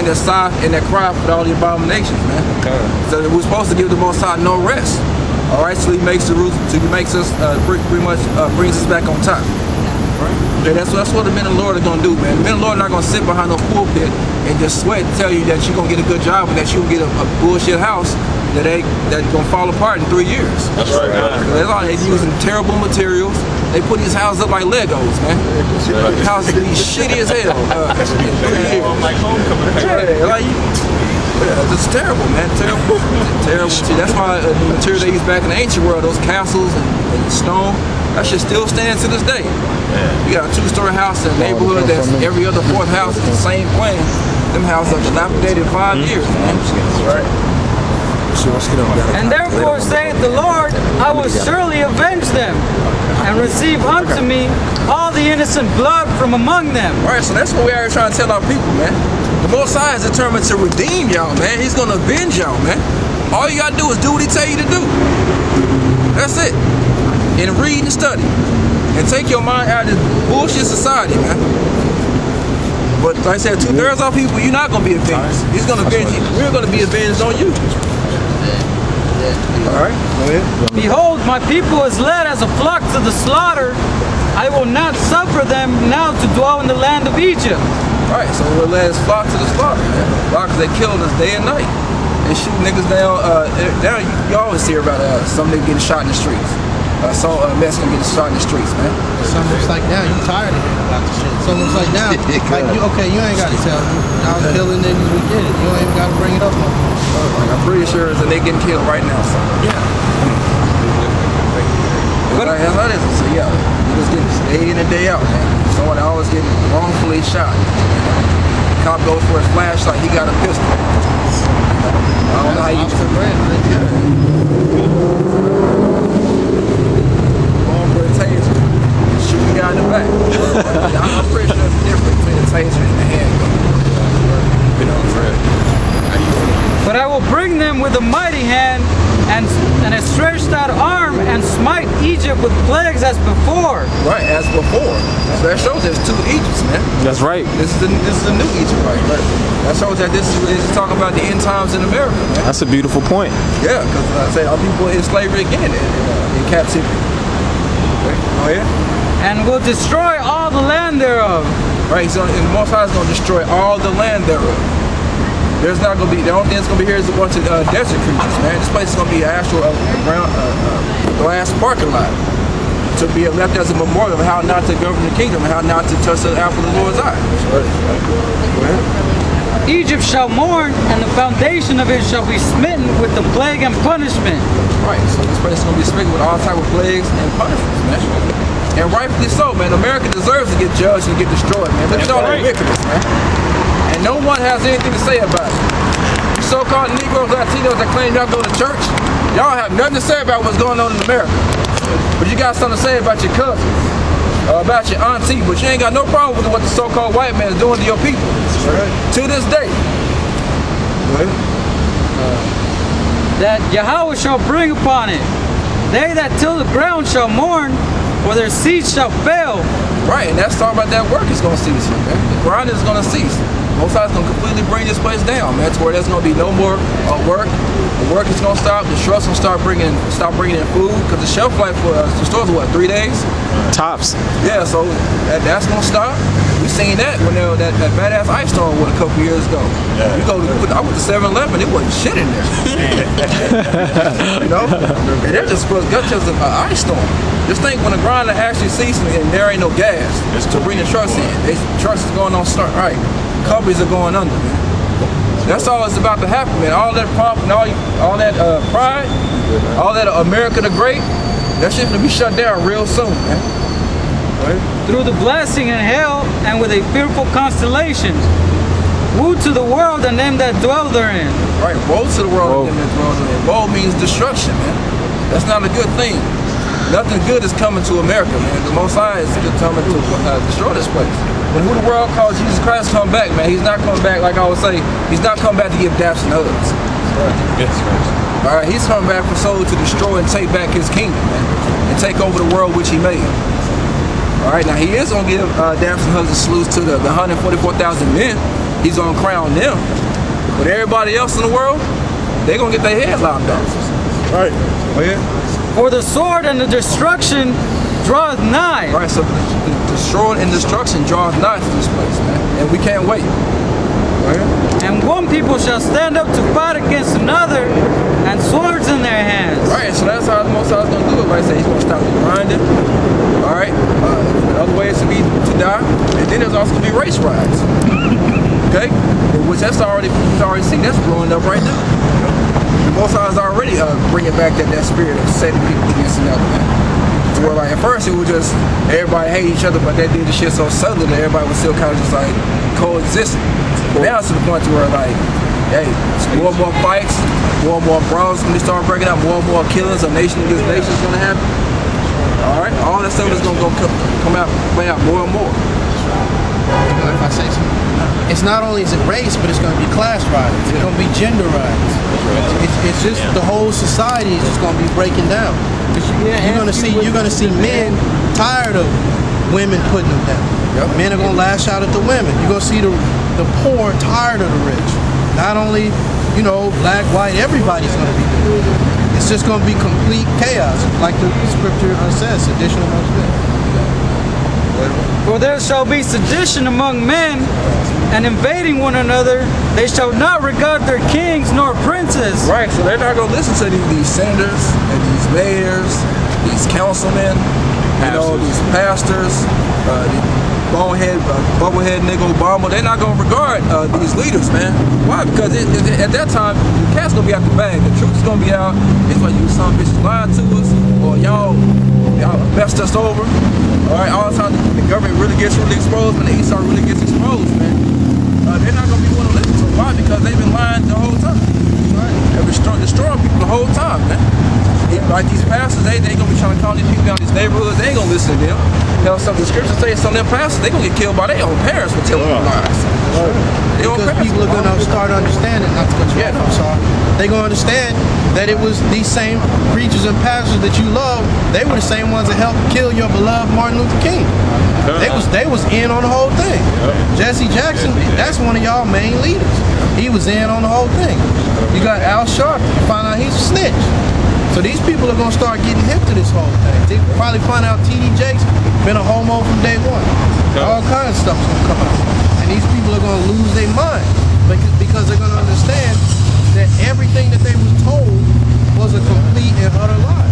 men that sigh and that cry for all the abominations, man. Okay. So we're supposed to give the Most High no rest. All right, so he makes us pretty much brings us back on top. Right. Yeah, that's what the men of the Lord are gonna do, man. The men of the Lord are not gonna sit behind no pulpit and just sweat and tell you that you're gonna get a good job and that you'll get a bullshit house that's gonna fall apart in 3 years. That's right. They're using terrible materials. They put these houses up like Legos, man. The houses be shitty as hell. Like homecoming. It's terrible, man. Terrible. See, that's why the material they used back in the ancient world, those castles and stone, that shit still stands to this day. Yeah. You got a 2-story house in a neighborhood that's every other 4th house is the same plan. Them houses are dilapidated 5 years, man. Right. And therefore saith the Lord, I will surely avenge them, and receive unto me all the innocent blood from among them. All right, so that's what we are trying to tell our people, man. The Most High is determined to redeem y'all, man. He's gonna avenge y'all, man. All you gotta do is do what he tell you to do. That's it. And read and study. And take your mind out of this bullshit society, man. But like I said, 2/3 of our people, you're not gonna be avenged. He's gonna avenge you. We're gonna be avenged on you. Alright, go ahead. Behold, my people is led as a flock to the slaughter. I will not suffer them now to dwell in the land of Egypt. Alright, so we'll let us flock to the slaughter, man. Why? Because they killing us day and night. They shoot niggas down. You always hear about some nigga getting shot in the streets. Some Mexican getting shot in the streets, man. It's almost like now you tired of hearing about the shit. It's almost like now, like you ain't got to tell me. Y'all killing niggas, we get it. You ain't even got to bring it up no more. Like, I'm pretty sure that they getting killed right now, so. Yeah. But how is it? So yeah, niggas getting day in and day out, man. Someone always getting wrongfully shot. Cop goes for his flashlight, he got a pistol. I don't know how you taser, shoot the guy in the back. I'm pretty sure there's a difference between a taser and a handgun. But I will bring them with a mighty hand and a stretched out arm and smite Egypt with plagues as before. Right, as before. So that shows there's 2 Egypts, man. That's right. This is a new Egypt, right? That shows that this is talking about the end times in America, man. That's a beautiful point. Yeah, because I say our people in slavery again in captivity. Oh yeah? And will destroy all the land thereof. Right, so and the Most High is going to destroy all the land thereof. There's not going to be, the only thing that's going to be here is a bunch of desert creatures, man. This place is going to be an actual glass parking lot to be left as a memorial of how not to govern the kingdom and how not to touch the apple of the Lord's eye. Go ahead. Egypt shall mourn, and the foundation of it shall be smitten with the plague and punishment. Right, so this place is going to be smitten with all type of plagues and punishments, man. And rightfully so, man. America deserves to get judged and get destroyed, man. Look at all the wickedness, man. And no one has anything to say about it. You so-called Negroes, Latinos that claim y'all go to church, y'all have nothing to say about what's going on in America. But you got something to say about your cousin, about your auntie, but you ain't got no problem with what the so-called white man is doing to your people. To this day. That Yahweh shall bring upon it. They that till the ground shall mourn, for their seeds shall fail. Right, and that's talking about that work is going to cease, man. The grind is going to cease. Most High is going to completely bring this place down, man. To where there's going to be no more work. The work is going to stop. The trucks will stop bringing in food because the shelf life for the stores are what, 3 days? Tops. Yeah, so that's going to stop. We seen that when that badass ice storm went a couple years ago. Yeah. I went to 7-Eleven, it wasn't shit in there. You know? And that just was just an ice storm. Just think when the grinder actually ceases and there ain't no gas to bring the trucks in. Trucks is going on start right. Companies are going under, man. That's all that's about to happen, man. All that pomp and all that pride, all that America the Great, that shit's gonna be shut down real soon, man. Right? Through the blessing in hell and with a fearful constellation. Woe to the world and them that dwell therein. Right, woe to the world and them that dwell therein. Woe means destruction, man. That's not a good thing. Nothing good is coming to America, man. The Most High is determined to destroy this place. When who the world calls Jesus Christ come back, man, he's not coming back, like I would say, he's not coming back to give daps and hugs. Yes, right. All right, he's coming back for souls to destroy and take back his kingdom, man, and take over the world which he made. All right, now he is going to give daps and hugs and salutes to the 144,000 men. he's gonna crown them. But everybody else in the world, they're gonna get their head lopped off. Right. Oh yeah? For the sword and the destruction draweth nigh. Right, so the destroying and destruction draws nigh to this place, man. And we can't wait. Right? And one people shall stand up to fight against another, and swords in their hands. Right, so that's how the Most High is going to do it. Like I say, he's going to stop the grinding. All right, the other way is to die, and then there's also going to be race riots. Okay, which we've already seen that's blowing up right now. The Most High is already bringing back that spirit of setting people against another, man. To where like at first it was just everybody hate each other, but they did the shit so subtly that everybody was still kind of just like coexisting. Now it's to the point to where like, hey, it's more and more fights, more and more brawls when they start breaking out, more and more killings of nation against nation is going to happen. All right, all that stuff is going to come out, play out more and more. If I say something, it's not only is it race, but it's going to be class riots. It's going to be gender riots. It's just the whole society is just going to be breaking down. You're going to see men tired of women putting them down. Yep. Men are going to lash out at the women. You're going to see the poor tired of the rich. Not only, black, white, everybody's going to be doing it. It's just going to be complete chaos, like the scripture says, sedition amongst men. For there shall be sedition among men, and invading one another, they shall not regard their kings nor princes. Right, so they're not going to listen to these senators and these mayors, these councilmen, these pastors, bonehead, bubblehead nigga Obama. They're not going to regard these leaders, man. Why? Because at that time, the cat's going to be out the bag. The truth is going to be out. It's like you some bitches lying to us, or y'all messed us over. All right, all the time the government really gets exposed, when the East Side really gets exposed, man. They're not going to be willing to listen to them. Why? Because they've been lying the whole time. Right? They've been destroying people the whole time, man. Like these pastors, they going to be trying to calm these people down in these neighborhoods. They ain't going to listen to them. Hell, some of the scriptures say some of them pastors, they going to get killed by their own parents for telling them lies. Because people are going to start understanding, not to cut you off, I'm sorry. They're going to understand that it was these same preachers and pastors that you love, they were the same ones that helped kill your beloved Martin Luther King. They was in on the whole thing. Jesse Jackson, that's one of y'all main leaders. He was in on the whole thing. You got Al Sharpton, you find out he's a snitch. So these people are going to start getting hip to this whole thing. They probably find out T.D. Jakes been a homo from day one. All kinds of stuff is going to come out. And these people are going to lose their mind because they're going to understand that everything that they was told was a complete and utter lie.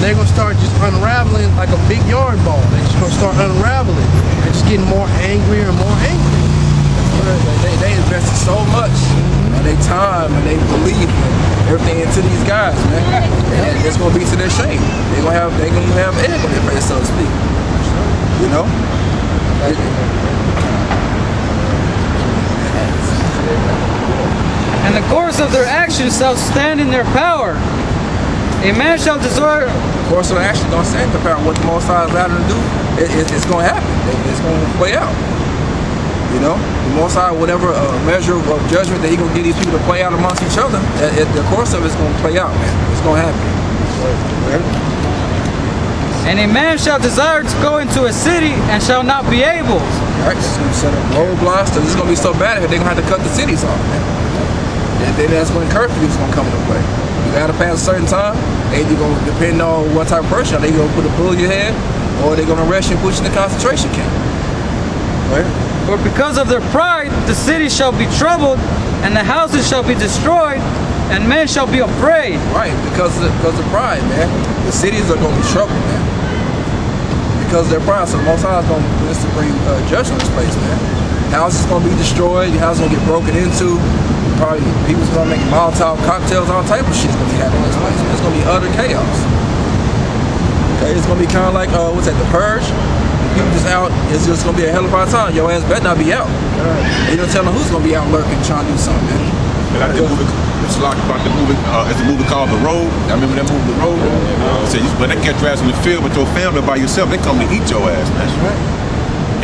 They're going to start just unraveling like a big yarn ball. They're just going to start unraveling and just getting more angrier and more angry. They invested so much of their time and their belief and everything into these guys, man. And it's gonna be to their shame. They're gonna have egg on their face, so to speak. You know? And the course of their actions shall stand in their power. A man shall desire. The course of the action gonna stand in the power. What the Most High is out to do, it's gonna happen. It's gonna play out. You know, the Most High, whatever measure of judgment that He gonna get these people to play out amongst each other, the course of it's gonna play out, man. It's gonna happen. And a man shall desire to go into a city and shall not be able. Right, it's gonna set up roadblocks. It's gonna be so bad that they're gonna have to cut the cities off, man. And then that's when curfew is gonna come into play. You gotta pass a certain time, and you're gonna depend on what type of person. They gonna put a bullet in your head, or they're gonna arrest you and put you in a concentration camp. Right? For because of their pride, the city shall be troubled, and the houses shall be destroyed, and men shall be afraid. Right, because of pride, man. The cities are gonna be troubled, man. Because of their pride, so the Most High is gonna bring judgment in this place, man. Houses gonna be destroyed. Your house gonna get broken into. Probably people's gonna make Molotov cocktails, all type of shit's gonna be happening in this place. It's gonna be utter chaos. Okay, it's gonna be kind of like what's that? The Purge. People just out. It's just gonna be a hell of a time. Your ass better not be out. You don't tell them who's gonna be out lurking, trying to do something, man. Like the movie, it's like about the movie. It's a movie called The Road. I remember that movie, The Road. So when they catch your ass in the field with your family by yourself, they come to eat your ass, man. That's right.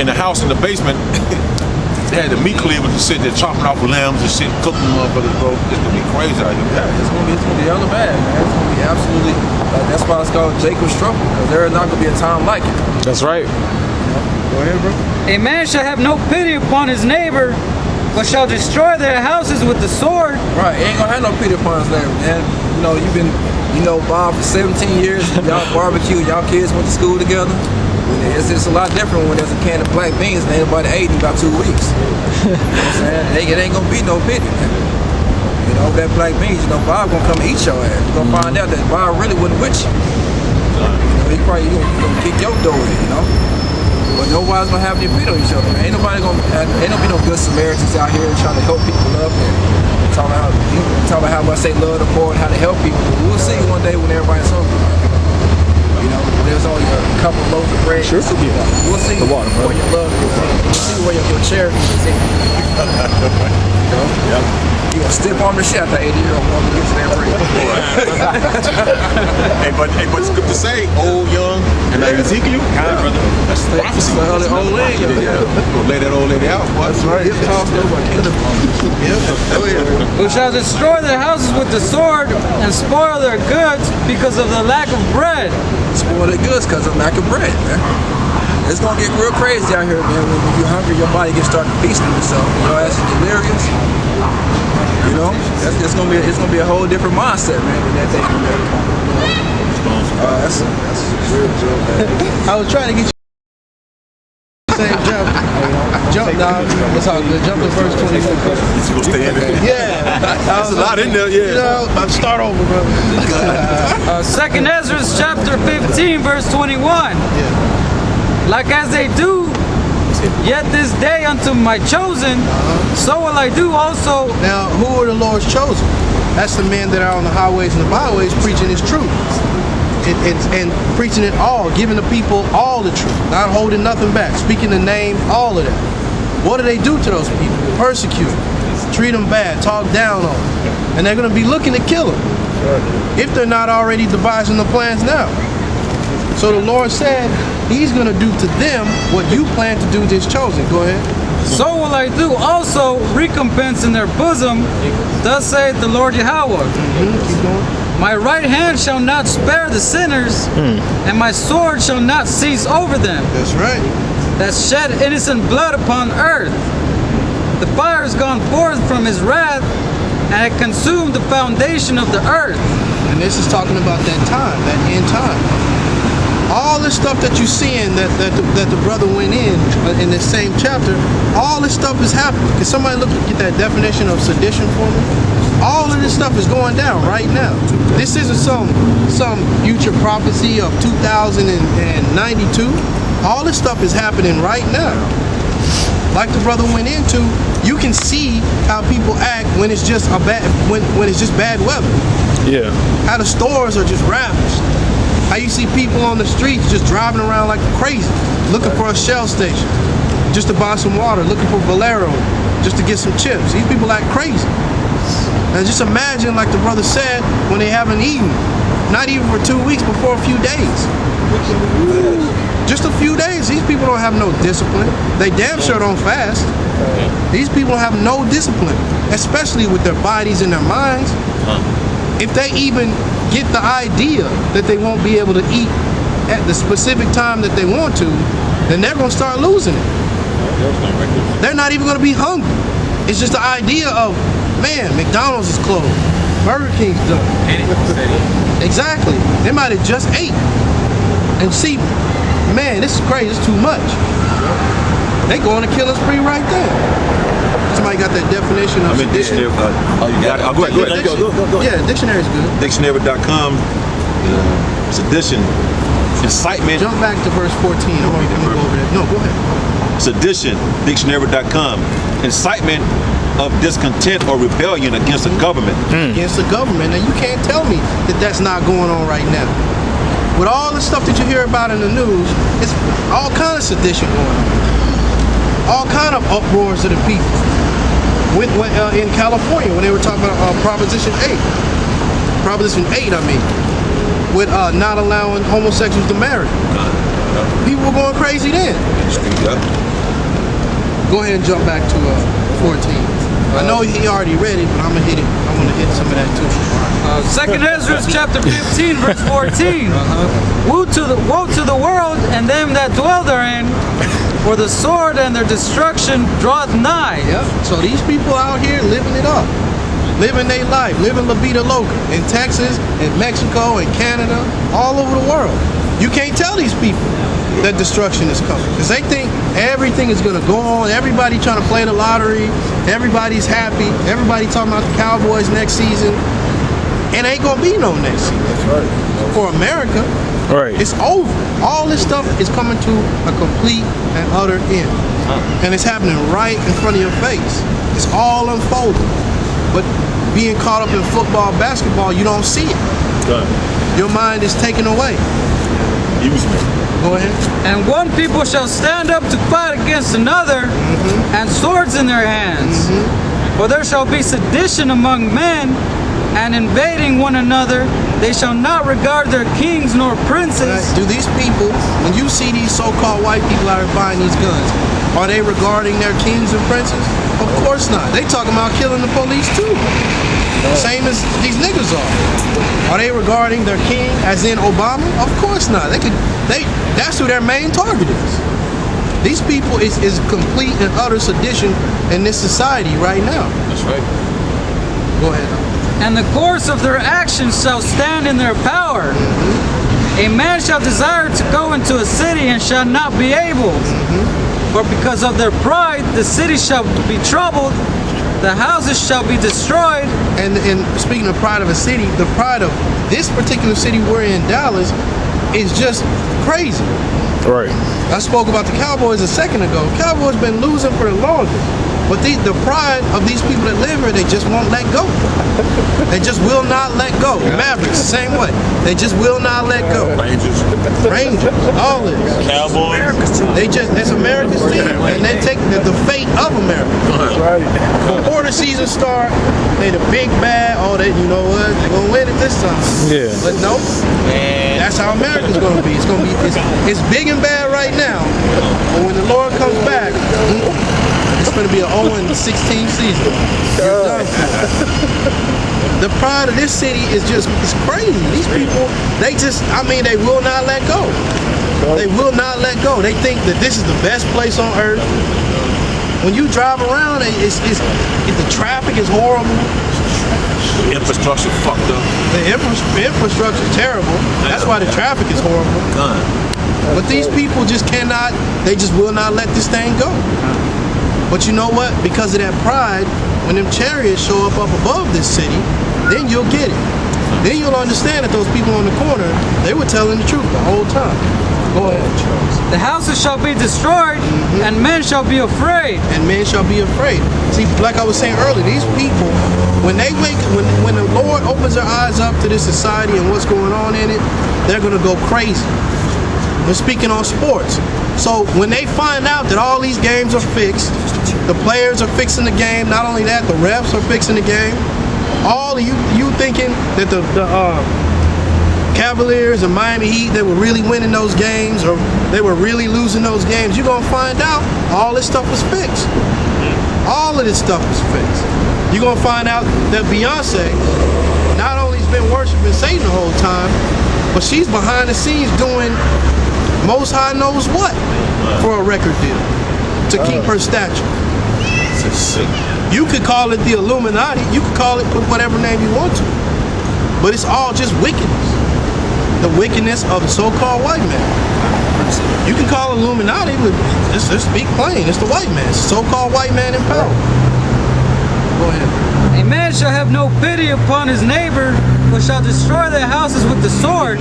In the house in the basement, they had the meat cleavers to sit there chopping off limbs and shit, cooking motherfuckers, bro. It's gonna be crazy out here. Yeah, it's gonna be hella bad, man. It's gonna be absolutely. That's why it's called Jacob's trouble, because there is not gonna be a time like it. That's right. Go ahead, bro. A man shall have no pity upon his neighbor, but shall destroy their houses with the sword. Right, ain't gonna have no Peter Pan's there, man. You know, you've been, Bob for 17 years. Y'all barbecue, y'all kids went to school together. It's just a lot different when there's a can of black beans and everybody ate in about 2 weeks. You know what I'm saying? It ain't gonna be no pity, man. You know, that black beans, Bob gonna come eat your ass. You're gonna find out that Bob really wasn't with you. He probably gonna kick your door in, But nobody's gonna have any pity on each other, man. Ain't gonna be no good Samaritans out here trying to help people up and talk about how much they love the poor and how to help people. We'll see one day when everybody's hungry. When there's only a couple loaves of bread. Sure, we'll see the water, bro. where your love is. We'll see where your charity is. Yep. You gonna stiff arm the shit out that 80-year-old woman to get to that bread. Hey, but it's good to say, old, young, and like Ezekiel. Brother. That's prophecy. Well, the old lady. Gonna lay that old lady out. That's right. Who shall destroy their houses with the sword and spoil their goods because of the lack of bread. Spoil their goods because of lack of bread, man. It's gonna get real crazy out here, man. When you're hungry, your body gets started feasting itself. Your ass is delirious. It's gonna be a whole different mindset, man. When that thing comes out. That's real joke, man. I was trying to get you same jump. Jump, dog. What's all good? Jump to verse 24. You gonna stay in it? Yeah. There's a lot in there, yeah. I'll start over, brother. 2nd Ezra chapter 15, verse 21. Like as they do, yet this day unto my chosen, so will I do also. Now, who are the Lord's chosen? That's the men that are on the highways and the byways preaching His truth. And preaching it all, giving the people all the truth, not holding nothing back, speaking the name, all of that. What do they do to those people? Persecute them, treat them bad, talk down on them. And they're going to be looking to kill them if they're not already devising the plans now. So the Lord said He's going to do to them what you plan to do to His chosen. Go ahead. So will I do also recompense in their bosom, thus saith the Lord Yahweh. Keep going. My right hand shall not spare the sinners, and my sword shall not cease over them, That's right. that shed innocent blood upon earth. The fire has gone forth from His wrath, and it consumed the foundation of the earth. And this is talking about that time, that end time. All this stuff that you're seeing that the brother went in this same chapter, all this stuff is happening. Can somebody get that definition of sedition for me? All of this stuff is going down right now. This isn't some future prophecy of 2092. All this stuff is happening right now. Like the brother went into, you can see how people act when it's just when it's just bad weather. Yeah. How the stores are just ravaged. How you see people on the streets just driving around like crazy, looking for a Shell station, just to buy some water, looking for Valero, just to get some chips. These people act crazy. And just imagine, like the brother said, when they haven't eaten, not even for 2 weeks, but for a few days. Just a few days. These people don't have no discipline. They damn sure don't fast. These people have no discipline, especially with their bodies and their minds. If they even get the idea that they won't be able to eat at the specific time that they want to, then they're going to start losing it. They're not even going to be hungry. It's just the idea of, man, McDonald's is closed, Burger King's done. Exactly. They might have just ate and see, man, this is crazy. It's too much. They going to kill us free right there. Somebody got that definition of Dictionary. You got it. Go ahead. Go. Yeah, dictionary's good. Dictionary.com. Sedition. Incitement. Jump back to verse 14. I'm gonna go over that. No, go ahead. Sedition. Dictionary.com. Incitement of discontent or rebellion against the government. Against the government. Now you can't tell me that that's not going on right now. With all the stuff that you hear about in the news, it's all kind of sedition going on. All kind of uproars of the people. In California, when they were talking about Proposition 8. Proposition 8, I mean. With not allowing homosexuals to marry. People were going crazy then. Go ahead and jump back to 14. I know he already read it, but I'm gonna hit it. I want to hit some of that too. 2nd Ezra chapter 15, verse 14. Woe to the world and them that dwell therein, for the sword and their destruction draweth nigh. Yep. So these people out here living it up, living their life, living La Vida Loca in Texas, in Mexico, in Canada, all over the world. You can't tell these people that destruction is coming because they think everything is going to go on. Everybody trying to play the lottery. Everybody's happy. Everybody talking about the Cowboys next season. And ain't going to be no next season. That's right. For America, Right. it's over. All this stuff is coming to a complete and utter end. And it's happening right in front of your face. It's all unfolding. But being caught up in football, basketball, you don't see it. Done. Your mind is taken away. Use me. Go ahead. And one people shall stand up to fight against another, and swords in their hands. For there shall be sedition among men, and invading one another. They shall not regard their kings nor princes. Do these people, when you see these so-called white people out here buying these guns, are they regarding their kings and princes? Of course not. They talking about killing the police too. Same as these niggas are. Are they regarding their king as in Obama? Of course not. That's who their main target is. These people is complete and utter sedition in this society right now. That's right. Go ahead. And the course of their actions shall stand in their power. A man shall desire to go into a city and shall not be able. For because of their pride, the city shall be troubled, the houses shall be destroyed. And speaking of pride of a city, the pride of this particular city we're in, Dallas, is just crazy. Right. I spoke about the Cowboys a second ago. Cowboys been losing for the longest. But the pride of these people that live here, they just won't let go. They just will not let go. Mavericks, same way. They just will not let go. Rangers. Rangers, all this. Cowboys. It's America's team, and they take the fate of America. Before the season start, they the big bad. Oh, you know what? They're gonna win it this time. Yeah. But no, that's how America's gonna be. It's big and bad right now. But when the Lord comes back, it's gonna be an 0-16 season. You're done. The pride of this city is it's crazy. These people, they will not let go. They will not let go. They think that this is the best place on earth. When you drive around, the traffic is horrible. The infrastructure fucked up. The infrastructure is terrible. That's why the traffic is horrible. Done. But these people just cannot, they just will not let this thing go. But you know what? Because of that pride, when them chariots show up above this city, then you'll get it. Then you'll understand that those people on the corner, they were telling the truth the whole time. Go ahead, Charles. The houses shall be destroyed, and men shall be afraid. And men shall be afraid. See, like I was saying earlier, these people, when the Lord opens their eyes up to this society and what's going on in it, they're gonna go crazy. We're speaking on sports. So when they find out that all these games are fixed, the players are fixing the game, not only that, the refs are fixing the game, all of you thinking that the Cavaliers and Miami Heat, they were really winning those games or they were really losing those games, you're gonna find out all this stuff was fixed. All of this stuff was fixed. You're gonna find out that Beyonce not only has been worshiping Satan the whole time, but she's behind the scenes doing Most High knows what for a record deal to keep her statue. You could call it the Illuminati. You could call it, put whatever name you want to. But it's all just wickedness. The wickedness of the so-called white man. You can call it Illuminati, but just speak plain. It's the white man. It's the so-called white man in power. Go ahead. A man shall have no pity upon his neighbor, but shall destroy their houses with the sword,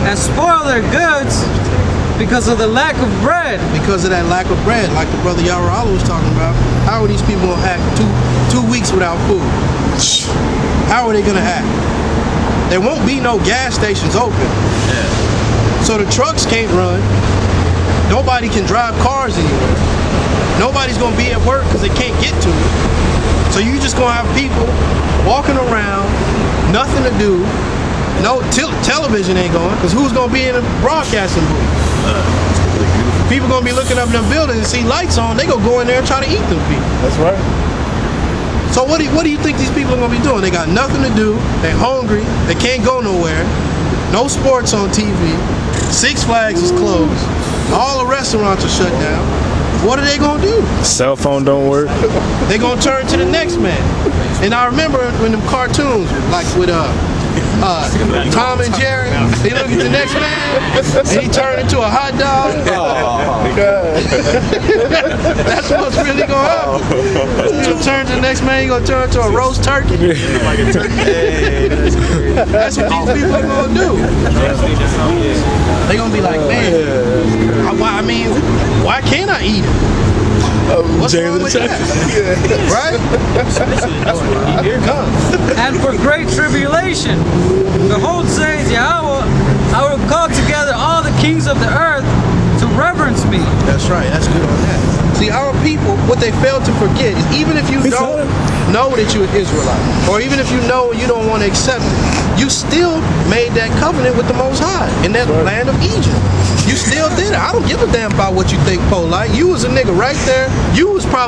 and spoil their goods because of the lack of bread. Because of that lack of bread, like the brother Yarala was talking about, how are these people going to act two weeks without food? How are they going to act? There won't be no gas stations open. So the trucks can't run. Nobody can drive cars anywhere. Nobody's going to be at work because they can't get to it. So you just going to have people walking around, nothing to do. No television ain't going, because who's going to be in a broadcasting booth? People going to be looking up in the building and see lights on. They going to go in there and try to eat them people. That's right. So what do you think these people are going to be doing? They got nothing to do. They're hungry. They can't go nowhere. No sports on TV. Six Flags is closed. All the restaurants are shut down. What are they gonna do? Cell phone don't work. They gonna turn to the next man. And I remember when them cartoons, like with Tom and Jerry, they look at the next man and he turned into a hot dog. That's what's really gonna happen. You gonna turn to the next man, you gonna turn into a roast turkey. That's what these people are gonna do. They gonna be like, man, I mean, why can't I eat it? What's wrong with that? Right? Here it comes. And for great tribulation, behold, says Yahweh, I will call together all the kings of the earth to reverence me. That's right. That's good on that. See, our people, what they fail to forget is even if you don't know that you're an Israelite, or even if you know you don't want to accept it, you still made that covenant with the Most High in that land of Egypt. You still did it. I don't give a damn about what you think, Polite. You was a nigga right there. You was probably